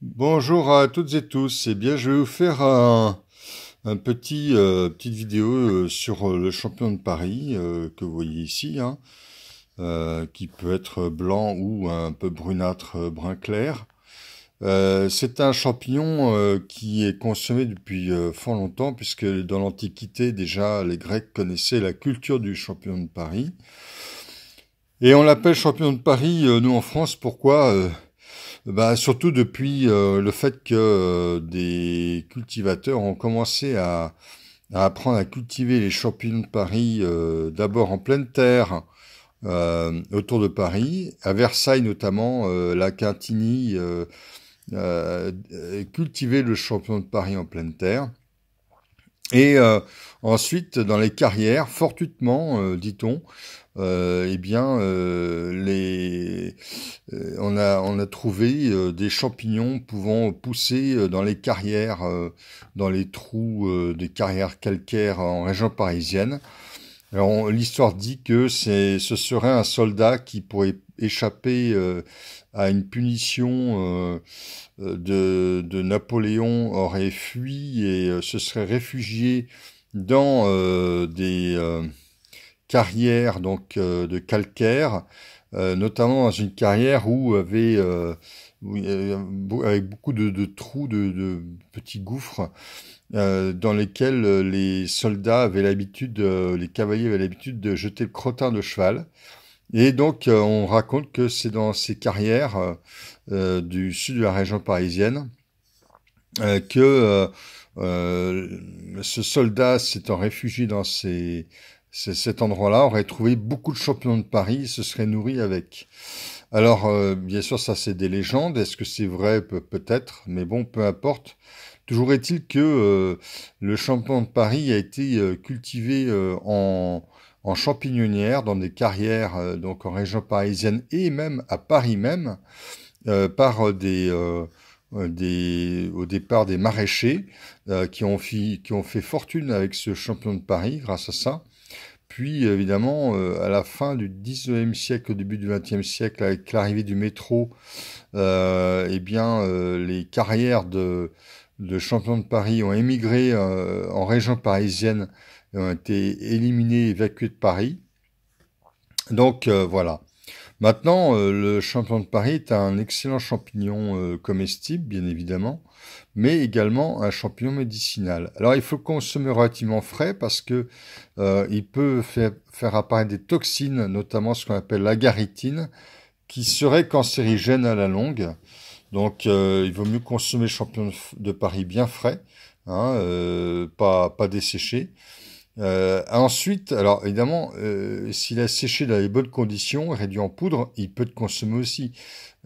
Bonjour à toutes et tous. Eh bien, je vais vous faire petite vidéo sur le champion de Paris que vous voyez ici, hein, qui peut être blanc ou un peu brunâtre, brun clair. C'est un champignon qui est consommé depuis fort longtemps, puisque dans l'Antiquité déjà les Grecs connaissaient la culture du champignon de Paris. Et on l'appelle champignon de Paris, nous en France, pourquoi? Bah, surtout depuis le fait que des cultivateurs ont commencé à apprendre à cultiver les champignons de Paris d'abord en pleine terre autour de Paris, à Versailles notamment, la Quintigny cultivait le champignon de Paris en pleine terre. Et ensuite, dans les carrières, fortuitement, dit-on, eh bien, on a trouvé des champignons pouvant pousser dans les carrières, dans les trous des carrières calcaires en région parisienne. Alors, l'histoire dit que ce serait un soldat qui pourrait échapper à une punition de Napoléon, aurait fui et se serait réfugié dans des carrières donc de calcaire, notamment dans une carrière avec beaucoup de trous, de petits gouffres dans lesquels les soldats avaient l'habitude, les cavaliers avaient l'habitude de jeter le crottin de cheval. Et donc, on raconte que c'est dans ces carrières du sud de la région parisienne que ce soldat s'étant réfugié dans cet endroit-là aurait trouvé beaucoup de champignons de Paris et se serait nourri avec. Alors, bien sûr, ça c'est des légendes. Est-ce que c'est vrai? Peut-être, mais bon, peu importe. Toujours est-il que le champignon de Paris a été cultivé en champignonnière dans des carrières donc en région parisienne et même à Paris même par au départ des maraîchers qui ont fait fortune avec ce champignon de Paris grâce à ça. Puis évidemment, à la fin du 19e siècle, au début du 20e siècle, avec l'arrivée du métro, eh bien, les carrières de champignons de Paris ont émigré en région parisienne et ont été éliminés, évacués de Paris. Donc voilà. Maintenant, le champignon de Paris est un excellent champignon comestible, bien évidemment, mais également un champignon médicinal. Alors, il faut le consommer relativement frais parce que il peut faire apparaître des toxines, notamment ce qu'on appelle l'agaritine, qui serait cancérigène à la longue. Donc, il vaut mieux consommer le champignon de Paris bien frais, hein, pas desséché. Ensuite, alors évidemment, s'il est séché dans les bonnes conditions, réduit en poudre, il peut être consommé aussi.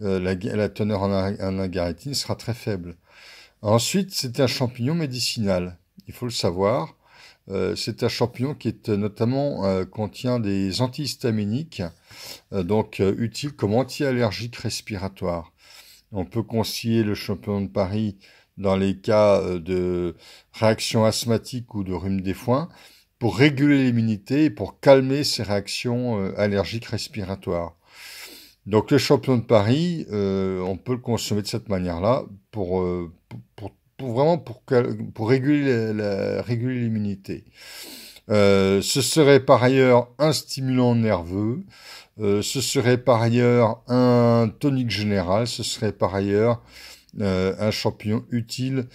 La teneur en agaritine sera très faible. Ensuite, c'est un champignon médicinal. Il faut le savoir. C'est un champignon qui est notamment contient des antihistaminiques, donc utile comme anti-allergique respiratoire. On peut conseiller le champignon de Paris dans les cas de réaction asthmatique ou de rhume des foins pour réguler l'immunité et pour calmer ces réactions allergiques respiratoires. Donc le champignon de Paris, on peut le consommer de cette manière-là pour vraiment pour réguler l'immunité. Ce serait par ailleurs un stimulant nerveux, ce serait par ailleurs un tonique général, ce serait par ailleurs un champignon utile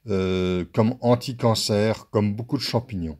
comme anti-cancer, comme beaucoup de champignons.